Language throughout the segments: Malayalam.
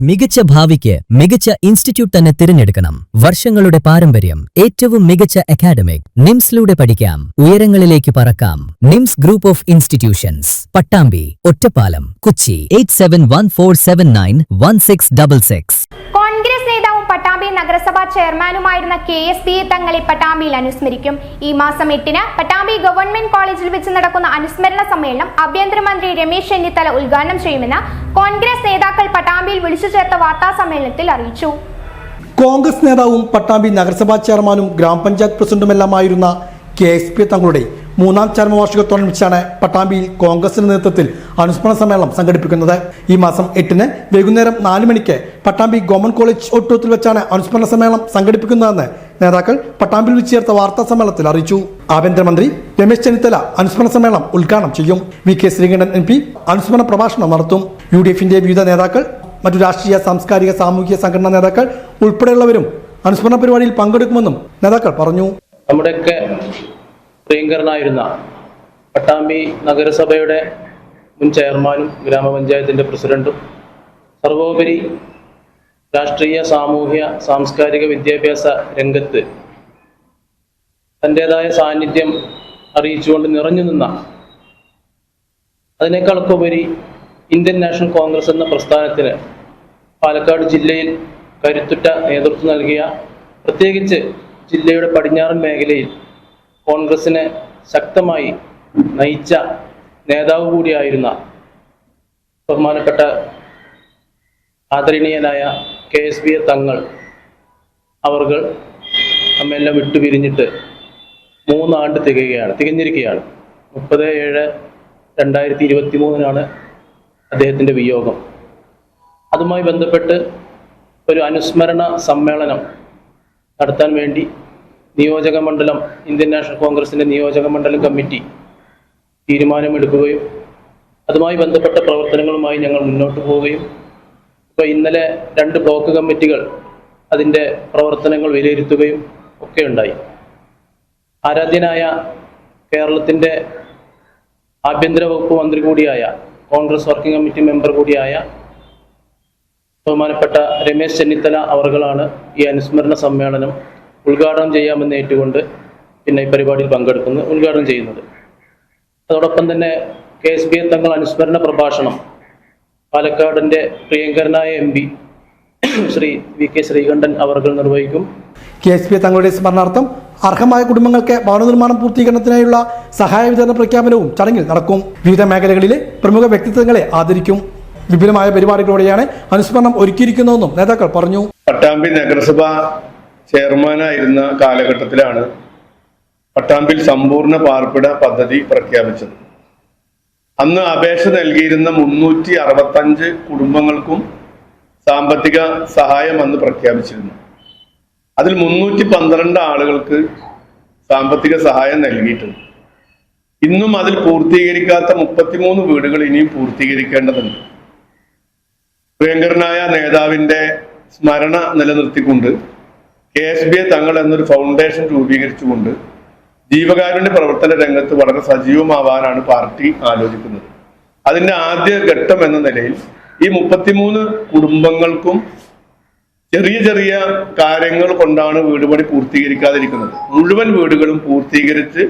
മികച്ച ഭാവിക്ക് മികച്ച ഇൻസ്റ്റിറ്റ്യൂട്ട് തന്നെ തിരഞ്ഞെടുക്കണം. വർഷങ്ങളുടെ പാരമ്പര്യം, ഏറ്റവും മികച്ച അക്കാഡമിക്. നിംസിലൂടെ പഠിക്കാം, ഉയരങ്ങളിലേക്ക് പറക്കാം. Nims group of institutions, Pattambi, Ottapalam, Kochi. 8714791666. Congress നേതാവും പട്ടാമ്പി നഗരസഭാ ചെയർമാനുമായിരുന്ന KSP തങ്ങളെ പട്ടാമ്പിയിൽ അനുസ്മരിക്കും. ഈ മാസം 8-ന് പട്ടാമ്പി ഗവൺമെന്റ് കോളേജിൽ വെച്ച് നടക്കുന്ന അനുസ്മരണ സമ്മേളനം ആഭ്യന്തരമന്ത്രി രമേശ് ചെന്നിത്തല ഉദ്ഘാടനം ചെയ്യുമെന്ന് കോൺഗ്രസ് നേതാക്കൾ പട്ടാമ്പിയിൽ വിളിച്ചു ചേർത്ത വാർത്താ സമ്മേളനത്തിൽ അറിയിച്ചു. കോൺഗ്രസ് നേതാവും പട്ടാമ്പി നഗരസഭാ ചെയർമാനും ഗ്രാമപഞ്ചായത്ത് പ്രസിഡന്റുമെല്ലാമായിരുന്ന KSP തങ്ങളുടെ 3ാം ചരമവാർഷികത്തോടനുബന്ധിച്ചാണ് പട്ടാമ്പിയിൽ കോൺഗ്രസിന്റെ നേതൃത്വത്തിൽ അനുസ്മരണ സമ്മേളനം സംഘടിപ്പിക്കുന്നത്. ഈ മാസം 8-ന് വൈകുന്നേരം 4 മണിക്ക് പട്ടാമ്പി ഗവൺമെന്റ് കോളേജ് ഓഡിറ്റോറിയത്തിൽ വെച്ചാണ് അനുസ്മരണ സമ്മേളനം സംഘടിപ്പിക്കുന്നതെന്ന് നേതാക്കൾ പട്ടാമ്പിയിൽ വെച്ച് ചേർത്ത വാർത്താ സമ്മേളനത്തിൽ അറിയിച്ചു. ആഭ്യന്തരമന്ത്രി രമേശ് ചെന്നിത്തല അനുസ്മരണ സമ്മേളനം ഉദ്ഘാടനം ചെയ്യും. VK ശ്രീകണ്ഠൻ MP അനുസ്മരണ പ്രഭാഷണം നടത്തും. UDFന്റെ വിവിധ നേതാക്കൾ, മറ്റു രാഷ്ട്രീയ, സാംസ്കാരിക, സാമൂഹിക സംഘടനാ നേതാക്കൾ ഉൾപ്പെടെയുള്ളവരും അനുസ്മരണ പരിപാടിയിൽ പങ്കെടുക്കുമെന്നും നേതാക്കൾ പറഞ്ഞു. നമ്മുടെയൊക്കെ പ്രിയങ്കരനായിരുന്ന പട്ടാമ്പി നഗരസഭയുടെ മുൻ ചെയർമാനും ഗ്രാമപഞ്ചായത്തിൻ്റെ പ്രസിഡന്റും സർവോപരി രാഷ്ട്രീയ, സാമൂഹ്യ, സാംസ്കാരിക, വിദ്യാഭ്യാസ രംഗത്ത് തൻ്റെതായ സാന്നിധ്യം അറിയിച്ചുകൊണ്ട് നിറഞ്ഞു നിന്ന, അതിനേക്കാളൊക്കെ ഉപരി ഇന്ത്യൻ നാഷണൽ കോൺഗ്രസ് എന്ന പ്രസ്ഥാനത്തിന് പാലക്കാട് ജില്ലയിൽ കരുത്തുറ്റ നേതൃത്വം നൽകിയ, പ്രത്യേകിച്ച് ജില്ലയുടെ പടിഞ്ഞാറൻ മേഖലയിൽ കോൺഗ്രസിനെ ശക്തമായി നയിച്ച നേതാവ് കൂടിയായിരുന്ന ബഹുമാനപ്പെട്ട ആദരണീയനായ KSP തങ്ങൾ അവർകൾ നമ്മെല്ലാം വിട്ടുപിരിഞ്ഞിട്ട് 3 ആണ്ട് തികഞ്ഞിരിക്കുകയാണ്. 30/7/2023 അദ്ദേഹത്തിൻ്റെ വിയോഗം. അതുമായി ബന്ധപ്പെട്ട് ഒരു അനുസ്മരണ സമ്മേളനം നടത്താൻ വേണ്ടി നിയോജക മണ്ഡലം, ഇന്ത്യൻ നാഷണൽ കോൺഗ്രസിൻ്റെ നിയോജക മണ്ഡലം കമ്മിറ്റി തീരുമാനമെടുക്കുകയും അതുമായി ബന്ധപ്പെട്ട പ്രവർത്തനങ്ങളുമായി ഞങ്ങൾ മുന്നോട്ട് പോവുകയും ഇപ്പോൾ ഇന്നലെ 2 ബ്ലോക്ക് കമ്മിറ്റികൾ അതിൻ്റെ പ്രവർത്തനങ്ങൾ വിലയിരുത്തുകയും ഒക്കെ ഉണ്ടായി. ആരാധ്യനായ കേരളത്തിൻ്റെ ആഭ്യന്തര വകുപ്പ് മന്ത്രി കൂടിയായ, കോൺഗ്രസ് വർക്കിംഗ് കമ്മിറ്റി മെമ്പർ കൂടിയായ ബഹുമാനപ്പെട്ട രമേശ് ചെന്നിത്തല അവർകളാണ് ഈ അനുസ്മരണ സമ്മേളനം ഉദ്ഘാടനം ചെയ്യാമെന്ന് ഏറ്റുകൊണ്ട് പിന്നെ ഈ പരിപാടിയിൽ ഉദ്ഘാടനം ചെയ്യുന്നത്. അതോടൊപ്പം തന്നെ KSP തങ്ങൾ അനുസ്മരണ പ്രഭാഷണം പാലക്കാടിൻ്റെ പ്രിയങ്കരനായ MP ശ്രീ VK ശ്രീകണ്ഠൻ അവർകൾ നിർവഹിക്കും. KSP തങ്ങളുടെ സ്മരണാർത്ഥം അർഹമായ കുടുംബങ്ങൾക്ക് ഭവന നിർമ്മാണം പൂർത്തീകരണത്തിനായുള്ള സഹായ വിതരണ പ്രഖ്യാപനവും ചടങ്ങിൽ നടക്കും. വിവിധ മേഖലകളിലെ പ്രമുഖ വ്യക്തിത്വങ്ങളെ ആദരിക്കും. വിപുലമായ പരിപാടികളോടെയാണ് അനുസ്മരണം ഒരുക്കിയിരിക്കുന്നതെന്നും നേതാക്കൾ പറഞ്ഞു. പട്ടാമ്പി നഗരസഭ ചെയർമാനായിരുന്ന കാലഘട്ടത്തിലാണ് പട്ടാമ്പിൽ സമ്പൂർണ്ണ പാർപ്പിട പദ്ധതി പ്രഖ്യാപിച്ചത്. അന്ന് അപേക്ഷ നൽകിയിരുന്ന 365 കുടുംബങ്ങൾക്കും സാമ്പത്തിക സഹായം അന്ന് പ്രഖ്യാപിച്ചിരുന്നു. അതിൽ 312 ആളുകൾക്ക് സാമ്പത്തിക സഹായം നൽകിയിട്ടുണ്ട്. ഇന്നും അതിൽ പൂർത്തീകരിക്കാത്ത 33 വീടുകൾ ഇനിയും പൂർത്തീകരിക്കേണ്ടതുണ്ട്. പ്രിയങ്കരനായ നേതാവിന്റെ സ്മരണ നിലനിർത്തിക്കൊണ്ട് KSP തങ്ങൾ എന്നൊരു ഫൗണ്ടേഷൻ രൂപീകരിച്ചുകൊണ്ട് ജീവകാരുണ്യ പ്രവർത്തന രംഗത്ത് വളരെ സജീവമാവാനാണ് പാർട്ടി ആലോചിക്കുന്നത്. അതിന്റെ ആദ്യ ഘട്ടം എന്ന നിലയിൽ ഈ 33 കുടുംബങ്ങൾക്കും ചെറിയ ചെറിയ കാര്യങ്ങൾ കൊണ്ടാണ് വീട് പണി പൂർത്തീകരിക്കാതിരിക്കുന്നത്. മുഴുവൻ വീടുകളും പൂർത്തീകരിച്ച്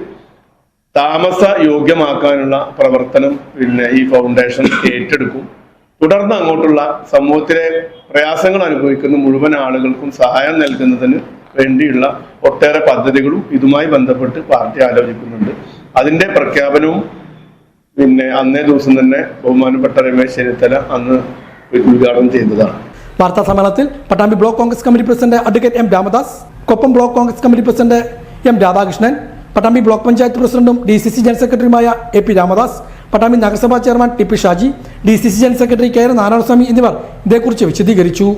താമസ യോഗ്യമാക്കാനുള്ള പ്രവർത്തനം ഈ ഫൗണ്ടേഷൻ ഏറ്റെടുക്കും. തുടർന്ന് അങ്ങോട്ടുള്ള സമൂഹത്തിലെ പ്രയാസങ്ങൾ അനുഭവിക്കുന്ന മുഴുവൻ ആളുകൾക്കും സഹായം നൽകുന്നതിന് വേണ്ടിയുള്ള ഒട്ടേറെ പദ്ധതികളും ഇതുമായി ബന്ധപ്പെട്ട് പാർട്ടി ആലോചിക്കുന്നുണ്ട്. അതിന്റെ പ്രഖ്യാപനവും അന്നേ ദിവസം തന്നെ ബഹുമാനപ്പെട്ട രമേശ് ചെന്നിത്തല അന്ന് ഉദ്ഘാടനം ചെയ്തതാണ്. വാർത്താ സമ്മേളനത്തിൽ Pattambi block Congress committee president advocate M Ramadas, Koppam block Congress committee president M Radhakrishnan, Pattambi block panchayat പ്രസിഡന്റും DCC ജനറൽ സെക്രട്ടറിയുമായ AP രാമദാസ്, പട്ടാമ്പി നഗരസഭാ chairman TP Shaji, DCC general secretary KR Narayanaswamy എന്നിവർ ഇതേക്കുറിച്ച് വിശദീകരിച്ചു.